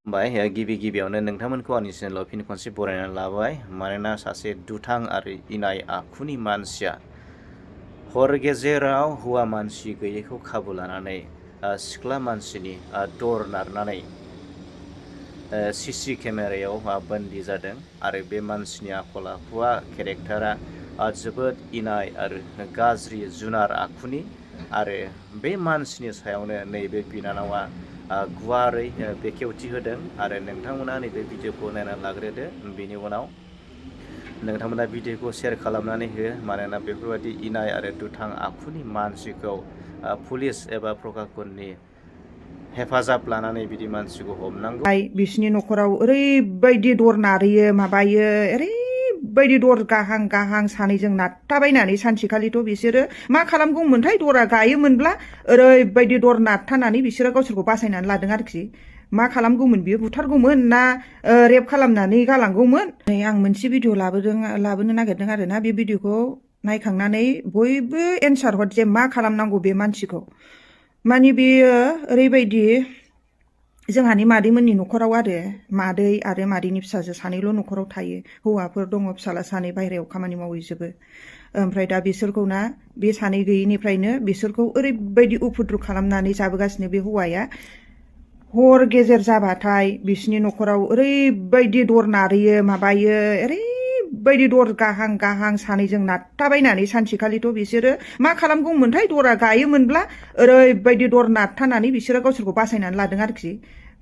गिबि गिबियावनो नोंथांमोनखौ आंनि चेनेलाव फिन खनसे बरायनानै लाबाय। मानोना सासे दुथां आरो इनाय आखुनि मानसिया हर गेजेराव हौवा मानसि गैयैखौ खाबु लानानै सिख्ला मानसिनि दर नारनानै सिसि केमेरायाव बन्दि जादों आरो बे मानसिनि आखल आखुआ केरेक्टारा जोबोद इनाय आरो गाज्रि जुनार आखुनि आरो बे मानसिनि सायावनो नैबे बिनानावा गुवारै बेखेवथि होदों आरो नोंथांमोना नैबे भिडिअखौ नायनानै लाग्रोदो। बेनि उनाव नोंथांमोना भिडिअखौ शेयार खालामनानै हो। मानोना बेफोरबायदि इनाय आरो दुथां आखुनि मानसिखौ पुलिस एबा प्रशासननि हेफाजाब लानानै बिदि मानसिखौ हमनांगौ। बिसिनि न'खराव ओरैबायदि दर नारैयो माबायो, ओरैबायदि दर गाहां गाहां सानैजों नारथाबायनानै सानसेखालिथ' बिसोरो मा खालामगौमोनथाय, दरा गायोमोनब्ला ओरैबायदि दर नारथानानै बिसोरो गावसोरखौ बासायनानै लादों आरोखि। मा खालामगौमोन, बियो बुथारगौमोन ना रेप खालामनानै गालांगौमोन। आं मोनसे भिडिअ लाबोनो नागिरदों आरोना। बे भिडिअखौ नायखांनानै बयबो एन्सार हर जे मा खालामनांगौ बे मानसिखौ। माने बेयो ओरैबायदि, जोंहानि मादैमोननि न'खराव आरो मादै आरो मादैनि फिसाजो सानैल' न'खराव थायो। हौवाफोर दङ, फिसाला सानै बाहेरायाव खामानि मावहैजोबो। ओमफ्राय दा बिसोरखौ ना, बे सानै गैयिनिफ्रायनो बिसोरखौ ओरैबायदि उफुद्रुग खालामनानै जाबोगासिनो बे हौवाया। हर गेजेर जाबाथाय बिसिनि न'खराव ओरैबायदि दर नारैयो माबायो, ओरैबायदि दर गाहां गाहां सानैजों नारथाबायनानै सानसेखालिथ' बिसोरो मा खालामगौमोनथाय, दरा गायोमोनब्ला ओरैबायदि दर नारथानानै बिसोरो गावसोरखौ बासायनानै लादों आरोखि।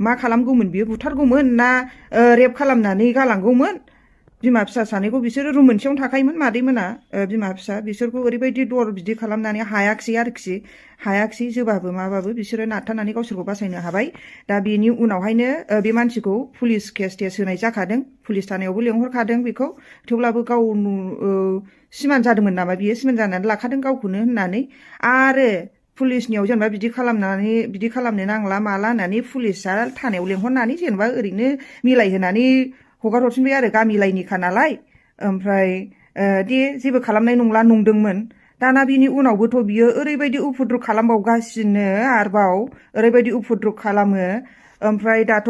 मा खालामगौमोन, बियो बुथारगौमोन ना रेप खालामनानै गालांगौमोन। बिमा फिसा सानैखौ बिसोरो रुम मोनसेयावनो थाखायोमोन मादैमोना, बिमा फिसा। बिसोरखौ ओरैबायदि दर बिदि खालामनानै हायाखिसै आरोखि। हायाखिसै, जोबाबो माबाबो बिसोरो नारथानानै गावसोरखौ बासायनो हाबाय। दा बेनि उनावहायनो बे मानसिखौ पुलिस केस होनाय जाखादों। पुलिस थानायावबो लेंहरखादों बेखौ। थेवब्लाबो गाव सिमान जादोंमोन नामा, बियो सिमान जानानै लाखादों गावखौनो होननानै। आरो पुलिसनियाव जेनेबा बिदि खालामनो नांला माला होननानै पुलिसा थानायाव लेंहरनानै जेनेबा ओरैनो मिलायहोनानै हगार हरफिनबाय आरो, गामि लाइनिखा नालाय। ओमफ्राय दे जेबो खालामनाय नंला नंदोंमोन। दाना बिनि उनावबोथ' बियो ओरैबायदि उफुद्रुग खालामबावगासिनो, आरोबाव ओरैबायदि उफुद्रुग खालामो। ओमफ्राय दाथ'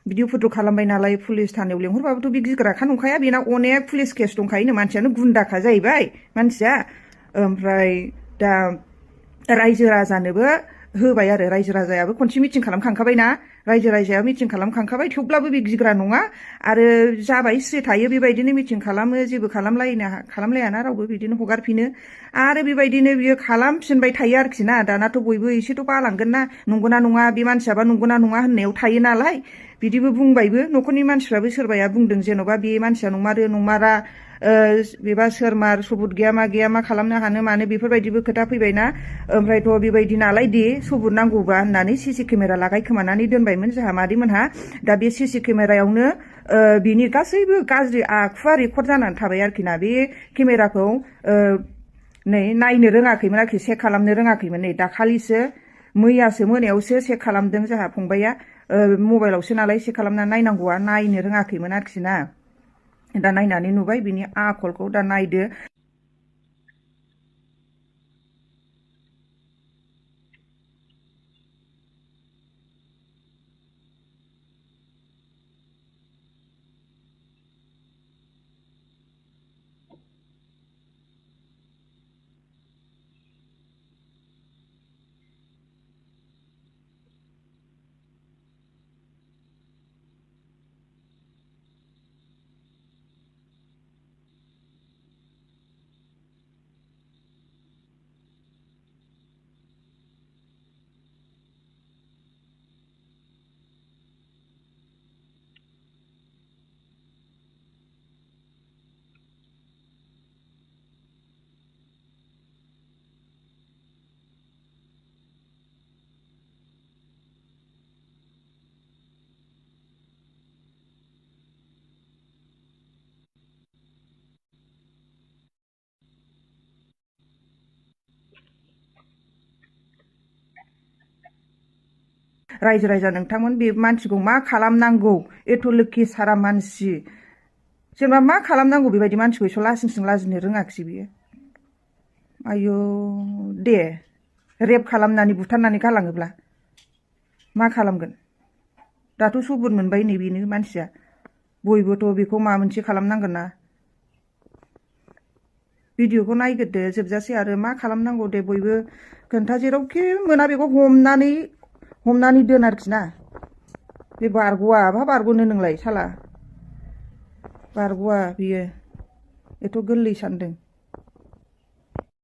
बिदि उफुद्रुग खालामबाय नालाय, पुलिस थानायाव लेंहरबाबोथ' बे गिग्राखा नंखाया, बेना अनेक पुलिस केस दंखायोनो। मानसियानो गुन्दाखा जाहैबाय मानसिया। ओमफ्राय दा रायजो राजानोबो होबाय आरो। रायजो राजायाबो खनसे मिटिं खालामखांखाबायना, रायजो राजाया मिटिं खालामखांखाबाय। थेवब्लाबो बे गिग्रा नङा आरो जाबाय स्रि थायो। बेबायदिनो मिटिं खालामो, जेबो खालामलायाना रावबो, बिदिनो हगारफिनो। आरो बेबायदिनो बियो खालामफिनबाय थायो आरोखि ना। दानाथ' बयबो एसेथ' बालांगोन ना, नंगौना नङा, बे मानसियाबा नंगौना नङा होननायाव थायो नालाय। बिदिबो बुंबायबो, न'खरनि मानसिफ्राबो सोरबाया बुंदों जेन'बा बे मानसिया नंमारो नंमारा, बेबा सोरमार सबुत गैया मा गैया, मा खालामनो हानो मानो, बेफोरबायदिबो खोथा फैबायना। ओमफ्रायथ' बेबायदि नालाय, दे सबुत नांगौबा होननानै सिसि केमेरा लागायखोमानानै दोनबायमोन जोंहा मादैमोनहा। दा बे सिसि केमेरायावनो बिनि गासैबो गाज्रि आखुवा रेकर्ड जानानै थाबाय आरोखि ना। बे केमेराखौ नायनो रोङाखैमोन आरोखि, चेक खालामनो रोङाखैमोन। नै दाखालिसो मैयासो मोनायावसो चेक खालामदों जोंहा फंबाया। मबाइलावसो नालाय चेक खालामनानै नायनांगौआ, नायनो रोङाखैमोन आरोखि ना। दा नायनानै नुबाय बिनि आखलखौ। दा नायदो। रायजो राजा नोंथांमोन, बे मानसिखौ मा खालामनांगौ? एथ' लोखि सारा मानसि, जेनेबा मा खालामनांगौ बेबायदि मानसिखौ? एस' लासिंसिं लाजिनो रोङाखिसै बियो। आयौ, दे रेप खालामनानै बुथारनानै गालाङोब्ला मा खालामगोन? दाथ' सबुर मोनबाय नै बेनो मानसिया बयबोथ' बेखौ माबा मोनसे खालामनांगोन ना भिडिअखौ नायग्रोदो जोबजासे आरो मा खालामनांगौ दे बयबो खोन्था जेरावखि मोना बेखौ हमनानै दोन आरोखि ना बे बारग'आ बहा बारग'नो नोंलाय साला बारग'आ बियो एथ' गोरलै सानदों